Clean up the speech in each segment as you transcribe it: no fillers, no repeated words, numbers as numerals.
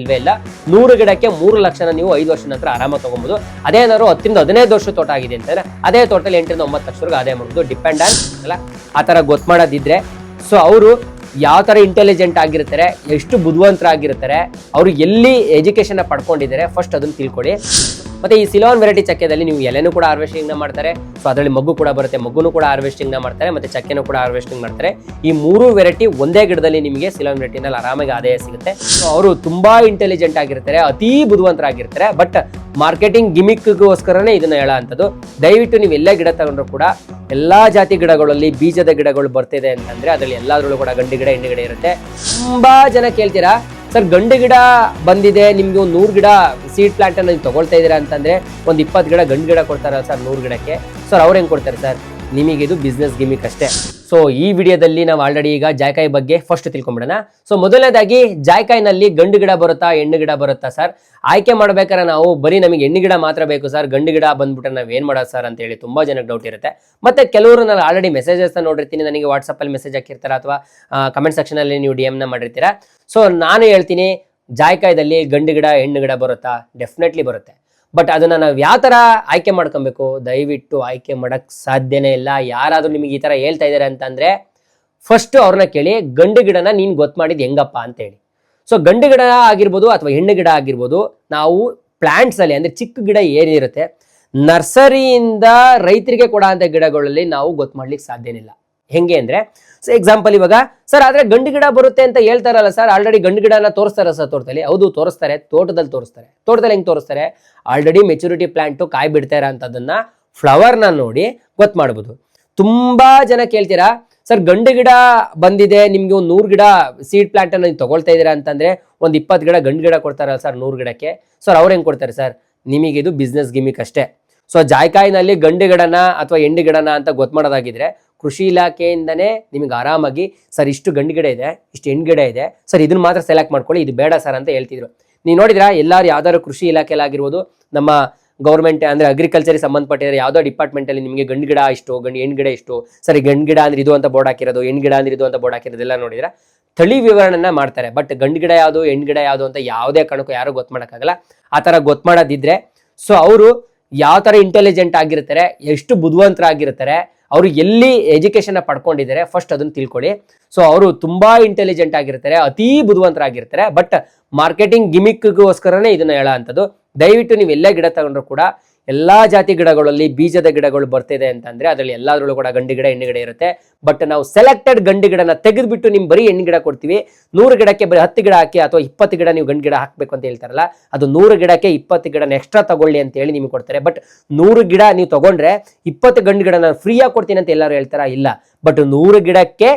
ಇಲ್ವೇ ಇಲ್ಲ. 100 ಗಿಡಕ್ಕೆ 3 ಲಕ್ಷನ ನೀವು 5 ವರ್ಷದ ನಂತರ ಆರಾಮಾಗಿ ತಗೊಬಹುದು. ಅದೇ ಏನಾದ್ರು 10 ರಿಂದ 15 ವರ್ಷ ತೋಟ ಆಗಿದೆ ಅಂತಂದ್ರೆ ಅದೇ ತೋಟದಲ್ಲಿ 8 ರಿಂದ 9 ಲಕ್ಷವರೆಗೂ ಆದಾಯ ಮಾಡ್ಬೋದು. ಡಿಪೆಂಡ್ ಆನ್ ಅಲ್ಲ ಆ ತರ ಗೊತ್ತು ಮಾಡೋದಿದ್ರೆ. ಸೊ ಅವರು ಯಾವ ತರ ಇಂಟೆಲಿಜೆಂಟ್ ಆಗಿರ್ತಾರೆ, ಎಷ್ಟು ಬುದ್ಧಿವಂತರಾಗಿರ್ತಾರೆ, ಅವರು ಎಲ್ಲಿ ಎಜುಕೇಶನ್ ಪಡ್ಕೊಂಡಿದ್ದಾರೆ ಫಸ್ಟ್ ಅದನ್ನ ತಿಳ್ಕೊಳ್ಳಿ. ಮತ್ತೆ ಈ ಸಿಲೋನ್ ವೆರೈಟಿ ಚಕ್ಕೆದಲ್ಲಿ ನೀವು ಎಲೆನೂ ಕೂಡ ಹಾರ್ವೆಸ್ಟಿಂಗ್ ಮಾಡ್ತಾರೆ. ಸೊ ಅದರಲ್ಲಿ ಮಗ್ಗು ಕೂಡ ಬರುತ್ತೆ, ಮಗ್ಗುನು ಕೂಡ ಹಾರ್ವೆಸ್ಟಿಂಗ್ ಮಾಡ್ತಾರೆ, ಮತ್ತೆ ಚಕ್ಕೆನೂ ಕೂಡ ಹಾರ್ವೆಸ್ಟಿಂಗ್ ಮಾಡ್ತಾರೆ. ಈ 3 ವೆರೈಟಿ ಒಂದೇ ಗಿಡದಲ್ಲಿ ನಿಮಗೆ ಸಿಲೋನ್ ವೆರೈಟಿನಲ್ಲಿ ಆರಾಮಾಗಿ ಆದಾಯ ಸಿಗುತ್ತೆ. ಸೊ ಅವರು ತುಂಬಾ ಇಂಟೆಲಿಜೆಂಟ್ ಆಗಿರ್ತಾರೆ, ಅತಿ ಬುದ್ಧಿವಂತರಾಗಿರ್ತಾರೆ. ಬಟ್ ಮಾರ್ಕೆಟಿಂಗ್ ಗಿಮಿಕ್ಗೋಸ್ಕರನೇ ಇದನ್ನ ಹೇಳೋ ಅಂಥದ್ದು. ದಯವಿಟ್ಟು ನೀವು ಎಲ್ಲೇ ಗಿಡ ತಗೊಂಡ್ರು ಕೂಡ ಎಲ್ಲಾ ಜಾತಿ ಗಿಡಗಳಲ್ಲಿ ಬೀಜದ ಗಿಡಗಳು ಬರ್ತಿದೆ ಅಂತಂದ್ರೆ ಅದರಲ್ಲಿ ಎಲ್ಲಾದ್ರಲ್ಲೂ ಕೂಡ ಗಂಡು ಗಿಡ ಹೆಣ್ಣು ಗಿಡ ಇರುತ್ತೆ. ತುಂಬಾ ಜನ ಕೇಳ್ತೀರಾ, ಸರ್ ಗಂಡು ಗಿಡ ಬಂದಿದೆ, ನಿಮ್ಗೆ ಒಂದು 100 ಗಿಡ ಸೀಡ್ ಪ್ಲಾಂಟ್ ಅನ್ನು ತಗೊಳ್ತಾ ಇದ್ದೀರಾ ಅಂತಂದ್ರೆ ಒಂದು 20 ಗಿಡ ಗಂಡು ಗಿಡ ಕೊಡ್ತಾರ ಸರ್ 100 ಗಿಡಕ್ಕೆ. ಸರ್ ಅವ್ರು ಹೆಂಗ್ ಕೊಡ್ತಾರೆ ಸರ್? ನಿಮಗೆ ಇದು ಬಿಸ್ನೆಸ್ ಗಿಮಿಕ್ ಅಷ್ಟೇ. ಸೊ ಈ ವಿಡಿಯೋದಲ್ಲಿ ನಾವು ಆಲ್ರೆಡಿ ಈಗ ಜಾಯ್ಕಾಯಿ ಬಗ್ಗೆ ಫಸ್ಟ್ ತಿಳ್ಕೊಂಡ್ಬಿಡೋಣ. ಸೊ ಮೊದಲನೇದಾಗಿ ಜಾಯ್ಕಾಯಿನಲ್ಲಿ ಗಂಡು ಗಿಡ ಬರುತ್ತಾ ಹೆಣ್ಣು ಗಿಡ ಬರುತ್ತಾ ಸರ್? ಆಯ್ಕೆ ಮಾಡ್ಬೇಕಾದ್ರೆ ನಾವು ಬರೀ ನಮಗೆ ಹೆಣ್ಣು ಗಿಡ ಮಾತ್ರ ಬೇಕು ಸರ್, ಗಂಡು ಗಿಡ ಬಂದ್ಬಿಟ್ರೆ ನಾವ್ ಏನ್ ಮಾಡೋದು ಸರ್ ಅಂತ ಹೇಳಿ ತುಂಬಾ ಜನಕ್ಕೆ ಡೌಟ್ ಇರುತ್ತೆ. ಮತ್ತೆ ಕೆಲವರು ನಾನು ಆಲ್ರೆಡಿ ಮೆಸೇಜಸ್ ನೋಡಿರ್ತೀನಿ, ನನಗೆ ವಾಟ್ಸಪ್ ಅಲ್ಲಿ ಮೆಸೇಜ್ ಹಾಕಿರ್ತಾರ ಅಥವಾ ಕಮೆಂಟ್ ಸೆಕ್ಷನ್ ಅಲ್ಲಿ ನೀವು DM ನ ಮಾಡಿರ್ತೀರಾ. ಸೊ ನಾನು ಹೇಳ್ತೀನಿ, ಜಾಯ್ಕಾಯಿದಲ್ಲಿ ಗಂಡು ಗಿಡ ಹೆಣ್ಣು ಗಿಡ ಬರುತ್ತಾ? ಡೆಫಿನೆಟ್ಲಿ ಬರುತ್ತೆ. ಬಟ್ ಅದನ್ನ ನಾವು ಯಾವ ತರ ಆಯ್ಕೆ ಮಾಡ್ಕೊಬೇಕು? ದಯವಿಟ್ಟು ಆಯ್ಕೆ ಮಾಡಕ್ ಸಾಧ್ಯನೇ ಇಲ್ಲ. ಯಾರಾದ್ರೂ ನಿಮಗೆ ಈ ತರ ಹೇಳ್ತಾ ಇದಾರೆ ಅಂತಂದ್ರೆ ಫಸ್ಟ್ ಅವ್ರನ್ನ ಕೇಳಿ, ಗಂಡು ಗಿಡನ ನೀನ್ ಗೊತ್ತು ಮಾಡಿದ್ ಹೆಂಗಪ್ಪ ಅಂತ ಹೇಳಿ. ಸೊ ಗಂಡು ಗಿಡ ಆಗಿರ್ಬೋದು ಅಥವಾ ಹೆಣ್ಣು ಗಿಡ ಆಗಿರ್ಬೋದು, ನಾವು ಪ್ಲಾಂಟ್ಸ್ ಅಲ್ಲಿ ಅಂದ್ರೆ ಚಿಕ್ಕ ಗಿಡ ಏನಿರುತ್ತೆ ನರ್ಸರಿಯಿಂದ ರೈತರಿಗೆ ಕೊಡೋ ಅಂತ ಗಿಡಗಳಲ್ಲಿ ನಾವು ಗೊತ್ತು ಮಾಡ್ಲಿಕ್ಕೆ ಸಾಧ್ಯನಿಲ್ಲ. ಹೆಂಗೆ ಅಂದ್ರೆ ಸೊ ಎಕ್ಸಾಂಪಲ್ ಇವಾಗ ಸರ್ ಆದ್ರೆ ಗಂಡು ಗಿಡ ಬರುತ್ತೆ ಅಂತ ಹೇಳ್ತಾರಲ್ಲ ಸರ್, ಆಲ್ರೆಡಿ ಗಂಡು ಗಿಡನ ತೋರಿಸ್ತಾರ ಸರ್ ತೋಟದಲ್ಲಿ? ಹೌದು ತೋರಿಸ್ತಾರೆ, ತೋಟದಲ್ಲಿ ತೋರಿಸ್ತಾರೆ. ತೋಟದಲ್ಲಿ ಹೆಂಗ್ ತೋರಿಸ್ತಾರೆ? ಆಲ್ರೆಡಿ ಮೆಚುರಿಟಿ ಪ್ಲಾಂಟು ಕಾಯಿ ಬಿಡ್ತಾ ಇರೋಂಥದ್ದನ್ನ ಫ್ಲವರ್ನ ನೋಡಿ ಗೊತ್ತು ಮಾಡ್ಬೋದು. ತುಂಬಾ ಜನ ಕೇಳ್ತೀರಾ, ಸರ್ ಗಂಡು ಗಿಡ ಬಂದಿದೆ, ನಿಮ್ಗೆ ಒಂದು 100 ಗಿಡ ಸೀಡ್ ಪ್ಲಾಂಟ್ ಅನ್ನು ತಗೊಳ್ತಾ ಇದ್ದೀರಾ ಅಂತಂದ್ರೆ ಒಂದು 20 ಗಿಡ ಗಂಡು ಗಿಡ ಕೊಡ್ತಾರಲ್ಲ ಸರ್ 100 ಗಿಡಕ್ಕೆ. ಸರ್ ಅವ್ರು ಹೆಂಗ್ ಕೊಡ್ತಾರೆ ಸರ್? ನಿಮಗೆ ಇದು ಬಿಸ್ನೆಸ್ ಗಿಮಿಕ್ ಅಷ್ಟೇ. ಸೊ ಜಾಯ್ಕಾಯಿನಲ್ಲಿ ಗಂಡು ಗಿಡನ ಅಥವಾ ಹೆಣ್ಣು ಗಿಡನ ಅಂತ ಗೊತ್ತು ಮಾಡೋದಾಗಿದ್ರೆ ಕೃಷಿ ಇಲಾಖೆಯಿಂದನೇ ನಿಮಗೆ ಆರಾಮಾಗಿ ಸರ್ ಇಷ್ಟು ಗಂಡು ಗಿಡ ಇದೆ, ಇಷ್ಟು ಹೆಣ್ಣು ಗಿಡ ಇದೆ ಸರ್, ಇದನ್ನ ಮಾತ್ರ ಸೆಲೆಕ್ಟ್ ಮಾಡ್ಕೊಳ್ಳಿ, ಇದು ಬೇಡ ಸರ್ ಅಂತ ಹೇಳ್ತಿದ್ರು. ನೀವು ನೋಡಿದ್ರ ಎಲ್ಲಾರು ಯಾವ್ದಾದ್ರು ಕೃಷಿ ಇಲಾಖೆಲಾಗಿರ್ಬೋದು, ನಮ್ಮ ಗೌರ್ಮೆಂಟ್ ಅಂದ್ರೆ ಅಗ್ರಿಕಲ್ಚರ್ಗೆ ಸಂಬಂಧಪಟ್ಟಿದ್ರೆ ಯಾವ್ದೋ ಡಿಪಾರ್ಟ್ಮೆಂಟ್ ಅಲ್ಲಿ ನಿಮಗೆ ಗಂಡು ಗಿಡ ಇಷ್ಟು, ಹೆಣ್ಣು ಗಿಡ ಇಷ್ಟು, ಸರಿ ಗಂಡು ಗಿಡ ಅಂದ್ರೆ ಇದು ಅಂತ ಬೋರ್ಡ್ ಹಾಕಿರೋದು, ಹೆಣ್ಣು ಗಿಡ ಅಂದ್ರೆ ಇದು ಅಂತ ಬೋರ್ಡ್ ಹಾಕಿರೋದು ಎಲ್ಲ ನೋಡಿದ್ರೆ ತಳಿ ವಿವರಣೆನ ಮಾಡ್ತಾರೆ. ಬಟ್ ಗಂಡು ಗಿಡ ಯಾವುದು ಹೆಣ್ಣು ಗಿಡ ಯಾವುದು ಅಂತ ಯಾವುದೇ ಕಾರಣಕ್ಕೂ ಯಾರು ಗೊತ್ತು ಮಾಡೋಕ್ಕಾಗಲ್ಲ. ಆ ತರ ಗೊತ್ತು ಮಾಡೋದಿದ್ರೆ ಸೊ ಅವರು ಯಾವ ತರ ಇಂಟೆಲಿಜೆಂಟ್ ಆಗಿರ್ತಾರೆ, ಎಷ್ಟು ಬುದ್ಧಿವಂತರಾಗಿರ್ತಾರೆ, ಅವರು ಎಲ್ಲಿ ಎಜುಕೇಶನ್ ಪಡ್ಕೊಂಡಿದ್ದಾರೆ ಫಸ್ಟ್ ಅದನ್ನ ತಿಳ್ಕೊಳ್ಳಿ. ಸೊ ಅವರು ತುಂಬಾ ಇಂಟೆಲಿಜೆಂಟ್ ಆಗಿರ್ತಾರೆ, ಅತಿ ಬುದ್ಧಿವಂತರಾಗಿರ್ತಾರೆ. ಬಟ್ ಮಾರ್ಕೆಟಿಂಗ್ ಗಿಮಿಕ್ಗೋಸ್ಕರನೇ ಇದನ್ನ ಹೇಳೋ ಅಂಥದ್ದು. ದಯವಿಟ್ಟು ನೀವು ಎಲ್ಲೇ ಗಿಡ ತಗೊಂಡ್ರು ಕೂಡ ಎಲ್ಲಾ ಜಾತಿ ಗಿಡಗಳಲ್ಲಿ ಬೀಜದ ಗಿಡಗಳು ಬರ್ತಿದೆ ಅಂತಂದ್ರೆ ಅದರಲ್ಲಿ ಎಲ್ಲಾದ್ರಲ್ಲೂ ಕೂಡ ಗಂಡು ಗಿಡ ಹೆಣ್ಣು ಗಿಡ ಇರುತ್ತೆ. ಬಟ್ ನಾವು ಸೆಲೆಕ್ಟೆಡ್ ಗಂಡು ಗಿಡನ ತೆಗೆದ್ಬಿಟ್ಟು ನಿಮ್ ಬರೀ ಹೆಣ್ಣು ಗಿಡ ಕೊಡ್ತೀವಿ. 100 ಗಿಡಕ್ಕೆ ಬರೀ 10 ಗಿಡ ಹಾಕಿ ಅಥವಾ 20 ಗಿಡ ನೀವು ಗಂಡು ಗಿಡ ಹಾಕ್ಬೇಕು ಅಂತ ಹೇಳ್ತಾರಲ್ಲ, ಅದು 100 ಗಿಡಕ್ಕೆ 20 ಗಿಡನ ಎಕ್ಸ್ಟ್ರಾ ತಗೊಳ್ಳಿ ಅಂತ ಹೇಳಿ ನಿಮ್ಗೆ ಕೊಡ್ತಾರೆ. ಬಟ್ 100 ಗಿಡ ನೀವು ತಗೊಂಡ್ರೆ 20 ಗಂಡು ಗಿಡ ನಾನು ಫ್ರೀಯಾಗಿ ಕೊಡ್ತೀನಿ ಅಂತ ಎಲ್ಲರೂ ಹೇಳ್ತಾರ? ಇಲ್ಲ. ಬಟ್ 100 ಗಿಡಕ್ಕೆ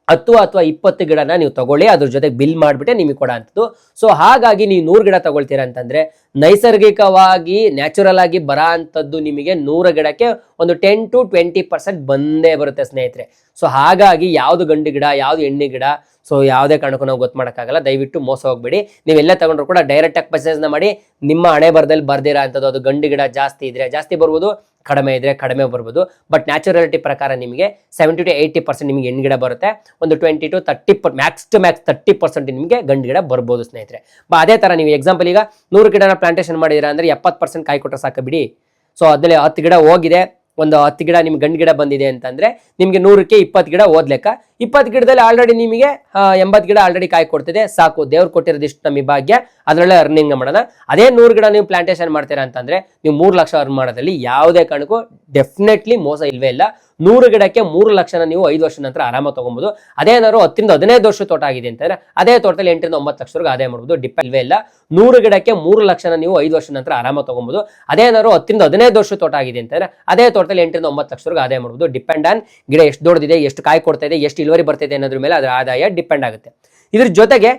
10 ಅಥವಾ 20 ಗಿಡನ ನೀವು ತಗೊಳ್ಳಿ, ಅದ್ರ ಜೊತೆ ಬಿಲ್ ಮಾಡಿಬಿಟ್ಟೆ ನಿಮಗೆ ಕೊಡೋ ಅಂಥದ್ದು. ಸೊ ಹಾಗಾಗಿ ನೀವು 100 ಗಿಡ ತಗೊಳ್ತೀರಾ ಅಂತಂದ್ರೆ ನೈಸರ್ಗಿಕವಾಗಿ ನ್ಯಾಚುರಲ್ ಆಗಿ ಬರೋ ಅಂಥದ್ದು ನಿಮಗೆ 100 ಗಿಡಕ್ಕೆ ಒಂದು 10 to 20% ಬಂದೇ ಬರುತ್ತೆ ಸ್ನೇಹಿತರೆ. ಸೊ ಹಾಗಾಗಿ ಯಾವ್ದು ಗಂಡು ಗಿಡ ಯಾವ್ದು ಹೆಣ್ಣು ಗಿಡ ಸೊ ಯಾವುದೇ ಕಾರಣಕ್ಕೂ ನಾವು ಗೊತ್ತು ಮಾಡೋಕ್ಕಾಗಲ್ಲ. ದಯವಿಟ್ಟು ಮೋಸ ಹೋಗ್ಬೇಡಿ. ನೀವೆಲ್ಲ ತಗೊಂಡ್ರು ಕೂಡ ಡೈರೆಕ್ಟ್ ಆಗಿ ಪರ್ಚೇಸ್ನ ಮಾಡಿ. ನಿಮ್ಮ ಹಣೆ ಬರದಲ್ಲಿ ಬರ್ದಿರೋ ಅಂಥದ್ದು ಅದು ಗಂಡು ಗಿಡ ಜಾಸ್ತಿ ಇದ್ರೆ ಜಾಸ್ತಿ ಬರ್ಬೋದು, ಕಡಿಮೆ ಇದ್ರೆ ಕಡಿಮೆ ಬರ್ಬೋದು. ಬಟ್ ನ್ಯಾಚುರಾಲಿಟಿ ಪ್ರಕಾರ ನಿಮಗೆ 70 to 80% ನಿಮಗೆ ಹೆಣ್ಣು ಗಿಡ ಬರುತ್ತೆ, ಒಂದು 20 to 30 ಮ್ಯಾಕ್ಸ್ ಟು ಮ್ಯಾಕ್ಸ್ 30% ನಿಮಗೆ ಗಂಡು ಗಿಡ ಬರ್ಬೋದು ಸ್ನೇಹಿತರೆ. ಅದೇ ತರ ನೀವು ಎಕ್ಸಾಂಪಲ್ ಈಗ 100 ಗಿಡನ ಪ್ಲಾಂಟೇಶನ್ ಮಾಡಿದಿರಾ ಅಂದ್ರೆ 70% ಕಾಯಿ ಕೊಟ್ಟರೆ ಸಾಕು ಬಿಡಿ. ಸೊ ಅದ್ರಲ್ಲಿ 10 ಗಿಡ ಹೋಗಿದೆ, ಒಂದು 10 ಗಿಡ ನಿಮ್ಗೆ ಗಂಡು ಗಿಡ ಬಂದಿದೆ ಅಂತಂದ್ರೆ ನಿಮ್ಗೆ 100ಕ್ಕೆ 20 ಗಿಡ ಓದ್ಲೆಕ್ಕ. 20 ಗಿಡದಲ್ಲಿ ಆಲ್ರೆಡಿ ನಿಮಗೆ 80 ಗಿಡ ಆಲ್ರೆಡಿ ಕಾಯಿ ಕೊಡ್ತಿದೆ, ಸಾಕು. ದೇವ್ರು ಕೊಟ್ಟಿರೋದಿಷ್ಟು ನಮಗೆ ಭಾಗ್ಯ, ಅದರಲ್ಲೇ ಅರ್ನಿಂಗ್ ಮಾಡೋಣ. ಅದೇ 100 ಗಿಡ ನೀವು ಪ್ಲಾಂಟೇಶನ್ ಮಾಡ್ತೀರಾ ಅಂತಂದ್ರೆ ನೀವು 3 ಲಕ್ಷ ಅರ್ನ್ ಮಾಡೋದ್ರಲ್ಲಿ ಯಾವುದೇ ಕಾರಣಕ್ಕೂ ಡೆಫಿನೆಟ್ಲಿ ಮೋಸ ಇಲ್ವೇ ಇಲ್ಲ. 100 ಗಿಡಕ್ಕೆ 3 ಲಕ್ಷನ ನೀವು 5 ವರ್ಷದ ನಂತರ ಆರಾಮಾಗಿ ತಗೊಬಹುದು. ಅದೇನಾದ್ರು 10 ರಿಂದ 15 ವರ್ಷ ತೋಟ ಆಗಿದೆ ಅಂತಂದ್ರೆ ಅದೇ ತೋಟದಲ್ಲಿ 8 ರಿಂದ 9 ಲಕ್ಷವರೆಗೂ ಆದಾಯ ಮಾಡ್ಬೋದು. ಡಿಪೆಂಡ್ ಇಲ್ವೇ ಇಲ್ಲ. 100 ಗಿಡಕ್ಕೆ 3 ಲಕ್ಷನ ನೀವು 5 ವರ್ಷದ ನಂತರ ಆರಾಮಾಗಿ ತಗೊಬಹುದು. ಅದೇನಾದ್ರು 10 ರಿಂದ 15 ವರ್ಷ ತೋಟ ಆಗಿದೆ ಅಂತಂದ್ರೆ ಅದೇ ತೋಟದಲ್ಲಿ 8 ರಿಂದ 9 ಲಕ್ಷವರೆಗೂ ಆದಾಯ ಮಾಡ್ಬೋದು. ಡಿಪೆಂಡ್ ಆನ್ ಗಿಡ ಎಷ್ಟು ದೊಡ್ಡದಿದೆ, ಎಷ್ಟು ಕಾಯಿ ಕೊಡ್ತಾ ಇದೆ, ಎಷ್ಟು ಇಳುವರಿ ಬರ್ತಿದೆ ಅನ್ನೋದ್ರ ಮೇಲೆ ಅದರ ಆದಾಯ ಡಿಪೆಂಡ್ ಆಗುತ್ತೆ. ಇದ್ರ ಜೊತೆಗೆ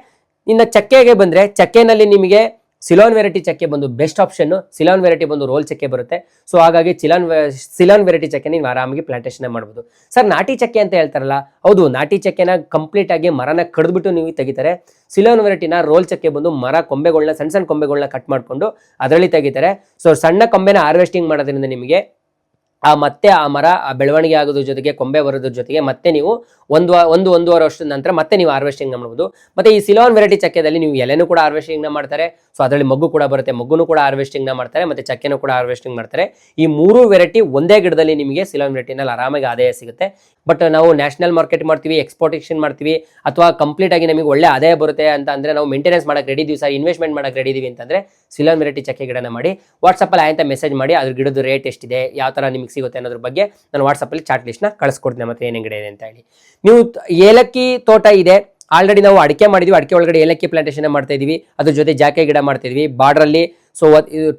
ಇನ್ನು ಚಕ್ಕೆಗೆ ಬಂದ್ರೆ ಚಕ್ಕೆನಲ್ಲಿ ನಿಮಗೆ ಸಿಲೋನ್ ವೆರೈಟಿ ಚಕ್ಕೆ ಬಂದು ಬೆಸ್ಟ್ ಆಪ್ಷನ್. ಸಿಲೋನ್ ವೆರೈಟಿ ಬಂದು ರೋಲ್ ಚಕ್ಕೆ ಬರುತ್ತೆ. ಸೊ ಹಾಗಾಗಿ ಸಿಲೋನ್ ವೆರೈಟಿ ಚಕ್ಕೆ ನೀವು ಆರಾಮಾಗಿ ಪ್ಲಾಂಟೇಶನ್ ಮಾಡ್ಬೋದು. ಸರ್ ನಾಟಿ ಚಕ್ಕೆ ಅಂತ ಹೇಳ್ತಾರಲ್ಲ, ಹೌದು, ನಾಟಿ ಚಕ್ಕೆನ ಕಂಪ್ಲೀಟ್ ಆಗಿ ಮರನ ಕಡ್ದ್ಬಿಟ್ಟು ನೀವು ತೆಗಿತಾರೆ. ಸಿಲೋನ್ ವೆರೈಟಿನ ರೋಲ್ ಚಕ್ಕೆ ಬಂದು ಮರ ಕೊಂಬೆಗಳನ್ನ ಸಣ್ಣ ಸಣ್ಣ ಕೊಂಬೆಗಳನ್ನ ಕಟ್ ಮಾಡ್ಕೊಂಡು ಅದರಲ್ಲಿ ತೆಗಿತಾರೆ. ಸೊ ಸಣ್ಣ ಕೊಂಬೆನ ಹಾರ್ವೆಸ್ಟಿಂಗ್ ಮಾಡೋದ್ರಿಂದ ನಿಮಗೆ ಮತ್ತೆ ಆ ಮರ ಬೆಳವಣಿಗೆ ಆಗೋದ್ರ ಜೊತೆಗೆ ಕೊಂಬೆ ಬರೋದ್ರ ಜೊತೆಗೆ ಮತ್ತೆ ನೀವು ಒಂದೂವರೆ ವರ್ಷದ ನಂತರ ಮತ್ತೆ ನೀವು ಹಾರ್ವೆಸ್ಟಿಂಗ್ ಮಾಡ್ಬೋದು. ಮತ್ತೆ ಈ ಸಿಲೋನ್ ವೆರೈಟಿ ಚಕ್ಕೆದಲ್ಲಿ ನೀವು ಎಲೆನೂ ಕೂಡ ಹಾರ್ವೆಸ್ಟಿಂಗ್ ಮಾಡ್ತಾರೆ. ಸೊ ಅದರಲ್ಲಿ ಮಗ್ಗು ಕೂಡ ಬರುತ್ತೆ, ಮಗ್ಗುನು ಕೂಡ ಹಾರ್ವೆಸ್ಟಿಂಗ್ ಮಾಡ್ತಾರೆ, ಮತ್ತೆ ಚಕ್ಕೆನೂ ಕೂಡ ಹಾರ್ವೆಸ್ಟಿಂಗ್ ಮಾಡ್ತಾರೆ. ಈ 3 ವೆರೈಟಿ ಒಂದೇ ಗಿಡದಲ್ಲಿ ನಿಮಗೆ ಸಿಲೋನ್ ವೆರೈಟಿನಲ್ಲಿ ಆರಾಮಾಗಿ ಆದಾಯ ಸಿಗುತ್ತೆ. ಬಟ್ ನಾವು ನ್ಯಾಷನಲ್ ಮಾರ್ಕೆಟ್ ಮಾಡ್ತೀವಿ, ಎಕ್ಸ್ಪೋರ್ಟೇಷನ್ ಮಾಡ್ತೀವಿ, ಅಥವಾ ಕಂಪ್ಲೀಟ್ ಆಗಿ ನಮಗೆ ಒಳ್ಳೆ ಆದಾಯ ಬರುತ್ತೆ ಅಂತ ಅಂದ್ರೆ ನಾವು ಮೇಂಟೆನೆನ್ಸ್ ಮಾಡಕ್ಕೆ ರೆಡಿ ಇದೀವಿ ಸರ್, ಇನ್ವೆಸ್ಟ್ಮೆಂಟ್ ಮಾಡಕ್ಕೆ ರೆಡಿ ಇದೀವಿ ಅಂತಂದ್ರೆ ಸಿಲೋನ್ ವೆರೈಟಿ ಚಕ್ಕೆ ಗಿಡನ ಮಾಡಿ ವಾಟ್ಸಪ್ಪಲ್ಲಿ ಆಯ್ತಾ ಮೆಸೇಜ್ ಮಾಡಿ ಅದ್ರ ಗಿಡದ ರೇಟ್ ಎಷ್ಟಿದೆ, ಯಾವ ತರ ನಿಮಗೆ ಸಿಗುತ್ತೆ ಅನ್ನೋದ್ರ ಬಗ್ಗೆ ನಾನು ವಾಟ್ಸಪ್ಪಲ್ಲಿ ಚಾರ್ಟ್ ಲಿಸ್ಟ್ನ ಕಳಿಸ್ಕೊಡ್ತೀನಿ ಮತ್ತೆ ಏನೇನು ಗಿಡ ಇದೆ ಅಂತ ಹೇಳಿ. ನೀವು ಏಲಕ್ಕಿ ತೋಟ ಇದೆ, ಆಲ್ರೆಡಿ ನಾವು ಅಡಿಕೆ ಮಾಡಿದ್ವಿ, ಅಡಿಕೆ ಒಳಗಡೆ ಏಲಕ್ಕಿ ಪ್ಲಾಂಟೇಶನ್ ಮಾಡ್ತಾ ಇದೀವಿ, ಅದ್ರ ಜೊತೆ ಜಾಕೆ ಗಿಡ ಮಾಡ್ತಾ ಇದೀವಿ ಬಾರ್ಡ್ರಲ್ಲಿ. ಸೊ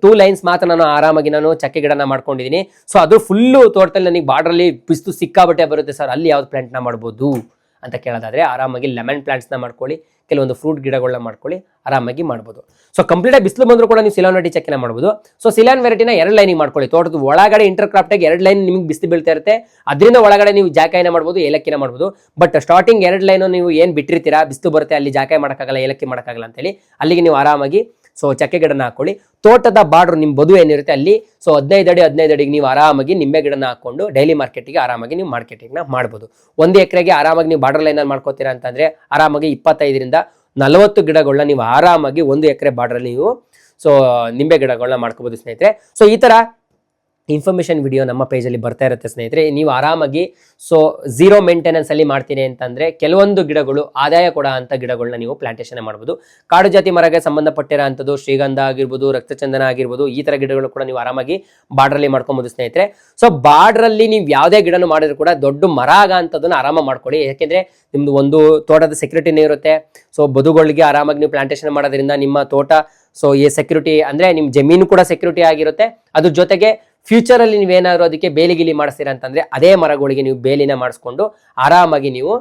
2 ಲೈನ್ಸ್ ಮಾತ್ರ ನಾನು ಆರಾಮಾಗಿ ನಾನು ಚಕ್ಕೆ ಗಿಡನ ಮಾಡ್ಕೊಂಡಿದ್ದೀನಿ. ಸೊ ಅದು ಫುಲ್ಲು ತೋಟದಲ್ಲಿ ನನಗೆ ಬಾರ್ಡ್ರಲ್ಲಿ ಬಿಸ್ತು ಸಿಕ್ಕಾಬಟ್ಟೆ ಬರುತ್ತೆ ಸರ್, ಅಲ್ಲಿ ಯಾವ್ದು ಪ್ಲಾಂಟ್ನ ಮಾಡ್ಬೋದು ಅಂತ ಕೇಳೋದಾದ್ರೆ ಆರಾಮಾಗಿ ಲೆಮನ್ ಪ್ಲಾಂಟ್ಸ್ನ ಮಾಡ್ಕೊಳ್ಳಿ, ಕೆಲವೊಂದು ಫ್ರೂಟ್ ಗಿಡಗಳನ್ನ ಮಾಡ್ಕೊಳ್ಳಿ, ಆರಾಮಾಗಿ ಮಾಡ್ಬೋದು. ಸೊ ಕಂಪ್ಲೀಟ್ ಆಗಿ ಬಿಸಿಲು ಬಂದರೂ ಕೂಡ ನೀವು ಸಿಲೋನ್ ವೆರೈಟಿ ಚಕ್ಕೆನ ಮಾಡ್ಬೋದು. ಸೊ ಸಿಲೋನ್ ವೆರೈಟಿನ 2 ಲೈನಿಗೆ ಮಾಡ್ಕೊಳ್ಳಿ, ತೋಟದ ಒಳಗಡೆ ಇಂಟರ್ ಕ್ರಾಫ್ಟಾಗಿ 2 ಲೈನ್ ನಿಮಗೆ ಬಿಸಿಲು ಬೀಳ್ತಾ ಇರುತ್ತೆ, ಅದರಿಂದ ಒಳಗಡೆ ನೀವು ಜಾಕಾಯಿನ ಮಾಡ್ಬೋದು, ಏಲಕ್ಕಿನ ಮಾಡ್ಬೋದು. ಬಟ್ ಸ್ಟಾರ್ಟಿಂಗ್ 2 ಲೈನು ನೀವು ಏನು ಬಿಟ್ಟಿರ್ತೀರಾ, ಬಿಸಿಲು ಬರುತ್ತೆ, ಅಲ್ಲಿ ಜಾಕಾಯಿ ಮಾಡೋಕ್ಕಾಗಲ್ಲ, ಏಲಕ್ಕಿ ಮಾಡೋಕ್ಕಾಗಲ್ಲ ಅಂತೇಳಿ ಅಲ್ಲಿಗೆ ನೀವು ಆರಾಮಾಗಿ ಸೊ ಚಕ್ಕೆ ಗಿಡನ ಹಾಕೊಳ್ಳಿ. ತೋಟದ ಬಾರ್ಡ್ರ್ ನಿಮ್ಮ ಬದು ಏನಿರುತ್ತೆ ಅಲ್ಲಿ ಸೊ 15 ಅಡಿಗೆ ನೀವು ಆರಾಮಾಗಿ ನಿಂಬೆ ಗಿಡನ ಹಾಕೊಂಡು ಡೈಲಿ ಮಾರ್ಕೆಟಿಗೆ ಆರಾಮಾಗಿ ನೀವು ಮಾರ್ಕೆಟಿಂಗ್ನ ಮಾಡ್ಬೋದು. 1 ಎಕರೆಗೆ ಆರಾಮಾಗಿ ನೀವು ಬಾರ್ಡರ್ ಲೈನಲ್ಲಿ ಮಾಡ್ಕೋತೀರಾ ಅಂತಂದ್ರೆ ಆರಾಮಾಗಿ 25ರಿಂದ 40 ಗಿಡಗಳನ್ನ ನೀವು ಆರಾಮಾಗಿ 1 ಎಕರೆ ಬಾರ್ಡ್ರಲ್ಲಿ ನೀವು ಸೊ ನಿಂಬೆ ಗಿಡಗಳನ್ನ ಮಾಡ್ಕೋಬಹುದು ಸ್ನೇಹಿತರೆ. ಸೊ ಈ ತರ ಇನ್ಫಾರ್ಮೇಷನ್ ವಿಡಿಯೋ ನಮ್ಮ ಪೇಜಲ್ಲಿ ಬರ್ತಾ ಇರುತ್ತೆ ಸ್ನೇಹಿತರೆ. ನೀವು ಆರಾಮಾಗಿ ಸೊ 0 ಮೇಂಟೆನೆನ್ಸ್ ಅಲ್ಲಿ ಮಾಡ್ತೀನಿ ಅಂತಂದ್ರೆ ಕೆಲವೊಂದು ಗಿಡಗಳು ಆದಾಯ ಕೊಡೋ ಅಂತ ಗಿಡಗಳನ್ನ ನೀವು ಪ್ಲಾಂಟೇಶನ್ ಮಾಡ್ಬೋದು. ಕಾಡು ಜಾತಿ ಮರಗೆ ಸಂಬಂಧಪಟ್ಟಿರೋ ಅಂಥದ್ದು ಶ್ರೀಗಂಧ ಆಗಿರ್ಬೋದು, ರಕ್ತಚಂದನ ಆಗಿರ್ಬೋದು, ಈ ತರ ಗಿಡಗಳು ಕೂಡ ನೀವು ಆರಾಮಾಗಿ ಬಾರ್ಡ್ರಲ್ಲಿ ಮಾಡ್ಕೊಬೋದು ಸ್ನೇಹಿತರೆ. ಸೊ ಬಾರ್ಡ್ರಲ್ಲಿ ನೀವು ಯಾವುದೇ ಗಿಡನು ಮಾಡಿದ್ರು ಕೂಡ ದೊಡ್ಡ ಮರ ಆಗ ಅಂತದನ್ನ ಆರಾಮ ಮಾಡ್ಕೊಳ್ಳಿ, ಯಾಕೆಂದ್ರೆ ನಿಮ್ದು ಒಂದು ತೋಟದ ಸೆಕ್ಯೂರಿಟಿನೇ ಇರುತ್ತೆ. ಸೊ ಬದುಗಳಿಗೆ ಆರಾಮಾಗಿ ನೀವು ಪ್ಲಾಂಟೇಶನ್ ಮಾಡೋದ್ರಿಂದ ನಿಮ್ಮ ತೋಟ ಸೊ ಈ ಸೆಕ್ಯೂರಿಟಿ ಅಂದ್ರೆ ನಿಮ್ ಜಮೀನು ಕೂಡ ಸೆಕ್ಯೂರಿಟಿ ಆಗಿರುತ್ತೆ. ಅದ್ರ ಜೊತೆಗೆ ಫ್ಯೂಚರ್ ಅಲ್ಲಿ ನೀವೇನಾದ್ರು ಅದಕ್ಕೆ ಬೇಲಿಗಿಲಿ ಮಾಡಿಸ್ತೀರಾ ಅಂತಂದ್ರೆ ಅದೇ ಮರಗಳಿಗೆ ನೀವು ಬೇಲಿನ ಮಾಡಿಸ್ಕೊಂಡು ಆರಾಮಾಗಿ ನೀವು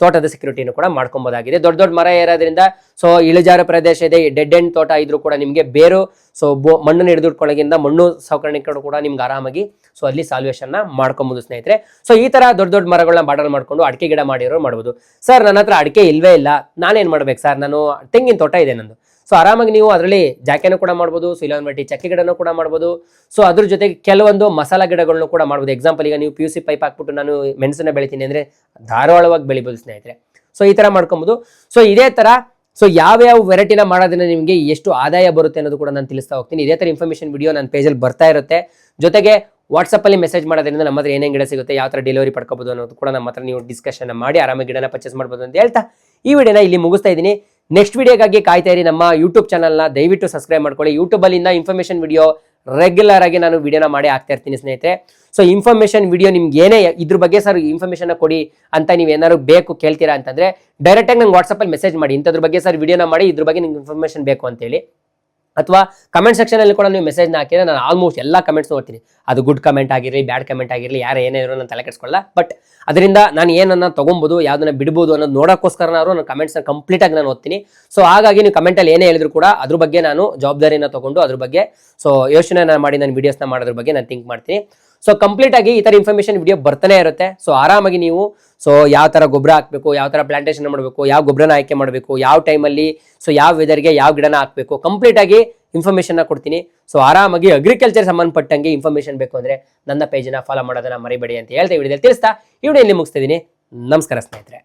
ತೋಟದ ಸೆಕ್ಯೂರಿಟಿನೂ ಕೂಡ ಮಾಡ್ಕೊಬೋದಾಗಿದೆ. ದೊಡ್ಡ ದೊಡ್ಡ ಮರ ಇರೋದ್ರಿಂದ ಸೊ ಇಳಿಜಾರು ಪ್ರದೇಶ ಇದೆ, ಡೆಡ್ ಎಂಡ್ ತೋಟ ಇದ್ರೂ ಕೂಡ ನಿಮಗೆ ಬೇರು ಸೊ ಮಣ್ಣನ್ನು ಹಿಡಿದುಕೊಳ್ಳೋದ್ರಿಂದ ಮಣ್ಣು ಸವಕರಣೆಗಳು ಕೂಡ ನಿಮ್ಗೆ ಆರಾಮಾಗಿ ಸೊ ಅಲ್ಲಿ ಸಾಲ್ವೇಷನ್ ನ ಮಾಡ್ಕೊಬಹುದು ಸ್ನೇಹಿತರೆ. ಸೊ ಈ ತರ ದೊಡ್ಡ ದೊಡ್ಡ ಮರಗಳನ್ನ ಬಾರ್ಡರ್ ಮಾಡ್ಕೊಂಡು ಅಡಿಕೆ ಗಿಡ ಮಾಡಿರೋ ಮಾಡ್ಬೋದು. ಸರ್ ನನ್ನ ಹತ್ರ ಅಡಿಕೆ ಇಲ್ವೇ ಇಲ್ಲ, ನಾನೇನ್ ಮಾಡ್ಬೇಕು ಸರ್, ನಾನು ತೆಂಗಿನ ತೋಟ ಇದೆ ನಂದು. ಸೊ ಆರಾಮಾಗಿ ನೀವು ಅದರಲ್ಲಿ ಜಾಕೆನೂ ಕೂಡ ಮಾಡ್ಬೋದು, ಸಿಲೋನ್ ವೆರೈಟಿ ಚಕ್ಕೆ ಗಿಡನೂ ಕೂಡ ಮಾಡ್ಬೋದು. ಸೊ ಅದ್ರ ಜೊತೆಗೆ ಕೆಲವೊಂದು ಮಸಾಲಾ ಗಿಡಗಳನ್ನು ಕೂಡ ಮಾಡ್ಬೋದು. ಎಕ್ಸಾಂಪಲ್ ಈಗ ನೀವು PUC ಪೈಪ್ ಹಾಕ್ಬಿಟ್ಟು ನಾನು ಮೆಣಸನ್ನ ಬೆಳಿತೀನಿ ಅಂದ್ರೆ ಧಾರಾಳವಾಗಿ ಬೆಳಿಬೋದು ಸ್ನೇಹಿತರೆ. ಸೊ ಈ ತರ ಮಾಡ್ಕೊಬೋದು. ಸೊ ಇದೇ ತರ ಸೊ ಯಾವ ವೆರೈಟಿನ ಮಾಡೋದ್ರಿಂದ ನಿಮಗೆ ಎಷ್ಟು ಆದಾಯ ಬರುತ್ತೆ ಅನ್ನೋದು ಕೂಡ ನಾನು ತಿಳಿಸ್ತಾ ಹೋಗ್ತೀನಿ. ಇದೇ ತರ ಇನ್ಫಾರ್ಮೇಶನ್ ವಿಡಿಯೋ ನನ್ನ ಪೇಜಲ್ಲಿ ಬರ್ತಾ ಇರುತ್ತೆ. ಜೊತೆಗೆ ವಾಟ್ಸಪ್ಪಲ್ಲಿ ಮೆಸೇಜ್ ಮಾಡೋದ್ರಿಂದ ನಮ್ಮ ಹತ್ರ ಏನೇನು ಗಿಡ ಸಿಗುತ್ತೆ, ಯಾವ ತರ ಡೆಲಿವರಿ ಪಡ್ಕೋಬಹುದು ಅನ್ನೋದು ಕೂಡ ನಮ್ಮ ಹತ್ರ ನೀವು ಡಿಸ್ಕಷನ್ ಮಾಡಿ ಆರಾಮಾಗಿ ಗಿಡನ ಪರ್ಚೇಸ್ ಮಾಡ್ಬೋದು ಅಂತ ಹೇಳ್ತಾ ಈ ವಿಡಿಯೋನ ಇಲ್ಲಿ ಮುಗಿಸ್ತಾ ಇದ್ದೀನಿ. ನೆಕ್ಸ್ಟ್ ವಿಡಿಯೋಗಾಗಿ ಕಾಯ್ತಾ ಇರಿ. ನಮ್ಮ ಯೂಟ್ಯೂಬ್ ಚಾನಲ್ನ ದಯವಿಟ್ಟು ಸಬ್ಸ್ಕ್ರೈಬ್ ಮಾಡ್ಕೊಳ್ಳಿ. ಯೂಟ್ಯೂಬಲ್ಲಿಂದ ಇನ್ಫಾರ್ಮೇಶನ್ ವಿಡಿಯೋ ರೆಗ್ಯುಲರ್ ಆಗಿ ನಾನು ವಿಡಿಯೋನ ಮಾಡಿ ಆಗ್ತಾ ಇರ್ತೀನಿ ಸ್ನೇಹಿತರೆ. ಸೊ ಇನ್ಫಾರ್ಮೇಶನ್ ವಿಡಿಯೋ ನಿಮ್ಗೆ ಏನೇ ಇದ್ರ ಬಗ್ಗೆ ಸರ್ ಇನ್ಫಾರ್ಮೇಶನ್ ಕೊಡಿ ಅಂತ ನೀವು ಏನಾದ್ರು ಬೇಕು ಕೇಳ್ತೀರಾ ಅಂತಂದ್ರೆ ಡೈರೆಕ್ಟ್ ಆಗಿ ನಂಗೆ ವಾಟ್ಸಪ್ಪಲ್ಲಿ ಮೆಸೇಜ್ ಮಾಡಿ, ಇಂಥದ್ರ ಬಗ್ಗೆ ಸರ್ ವಿಡಿಯೋನ ಮಾಡಿ, ಇದ್ರ ಬಗ್ಗೆ ನಿಮ್ಗೆ ಇನ್ಫಾರ್ಮೇಶನ್ ಬೇಕು ಅಂತೇಳಿ. ಅಥವಾ ಕಮೆಂಟ್ ಸೆಕ್ಷನ್ ಅಲ್ಲಿ ಕೂಡ ನೀವು ಮೆಸೇಜ್ನ ಹಾಕಿದ್ರೆ ನಾನು ಆಲ್ಮೋಸ್ಟ್ ಎಲ್ಲ ಕಮೆಂಟ್ಸ್ ನೋಡ್ತೀನಿ. ಅದು ಗುಡ್ ಕಮೆಂಟ್ ಆಗಿರಲಿ, ಬ್ಯಾಡ್ ಕಮೆಂಟ್ ಆಗಿರಲಿ, ಯಾರು ಏನೇ ಇರೋ ನಾನು ತಲೆ ಕೆಡಿಸ್ಕೊಳ್ಳಲ್ಲ. ಬಟ್ ಅದರಿಂದ ನಾನು ಏನನ್ನ ತಗೊಬೋದು, ಯಾವ್ದನ್ನ ಬಿಡ್ಬೋದು ಅನ್ನೋದು ನೋಡೋಕ್ಕೋಸ್ಕರನಾದ್ರು ನಾನು ಕಮೆಂಟ್ಸ್ನ ಕಂಪ್ಲೀಟ್ ಆಗಿ ನಾನು ಓದ್ತೀನಿ. ಸೊ ಹಾಗಾಗಿ ನೀವು ಕಮೆಂಟಲ್ಲಿ ಏನೇ ಹೇಳಿದ್ರು ಕೂಡ ಅದ್ರ ಬಗ್ಗೆ ನಾನು ಜವಾಬ್ದಾರಿನ ತಗೊಂಡು ಅದ್ರ ಬಗ್ಗೆ ಸೊ ಯೋಚನೆ ಮಾಡಿ ನಾನು ವಿಡಿಯೋಸ್ನ ಮಾಡೋದ್ರ ಬಗ್ಗೆ ನಾನು ಥಿಂಕ್ ಮಾಡ್ತೀನಿ. ಸೊ ಕಂಪ್ಲೀಟ್ ಆಗಿ ಈ ತರ ಇನ್ಫಾರ್ಮೇಶನ್ ವಿಡಿಯೋ ಬರ್ತಾನೆ ಇರುತ್ತೆ. ಸೊ ಆರಾಮಾಗಿ ನೀವು ಸೊ ಯಾವ ತರ ಗೊಬ್ಬರ ಹಾಕಬೇಕು, ಯಾವ ತರ ಪ್ಲಾಂಟೇಶನ್ ಮಾಡಬೇಕು, ಯಾವ ಗೊಬ್ಬರನ ಆಯ್ಕೆ ಮಾಡಬೇಕು, ಯಾವ ಟೈಮಲ್ಲಿ ಸೊ ಯಾವ ವೆದರ್ಗೆ ಯಾವ ಗಿಡನ ಹಾಕಬೇಕು, ಕಂಪ್ಲೀಟ್ ಆಗಿ ಇನ್ಫಾರ್ಮೇಶನ್ ಕೊಡ್ತೀನಿ. ಸೊ ಆರಾಮಾಗಿ ಅಗ್ರಿಕಲ್ಚರ್ ಸಂಬಂಧಪಟ್ಟಂಗೆ ಇನ್ಫಾರ್ಮೇಶನ್ ಬೇಕು ಅಂದ್ರೆ ನನ್ನ ಪೇಜ್ನ ಫಾಲೋ ಮಾಡೋದನ್ನ ಮರಿಬೇಡಿ ಅಂತ ಹೇಳ್ತಾ ವಿಡಿಯೋದಲ್ಲಿ ತಿಳಿಸ್ತಾ ಈ ವಿಡಿಯೋ ಇಲ್ಲಿ ಮುಗಿಸ್ತಾ ಇದ್ದೀನಿ. ನಮಸ್ಕಾರ ಸ್ನೇಹಿತರೆ.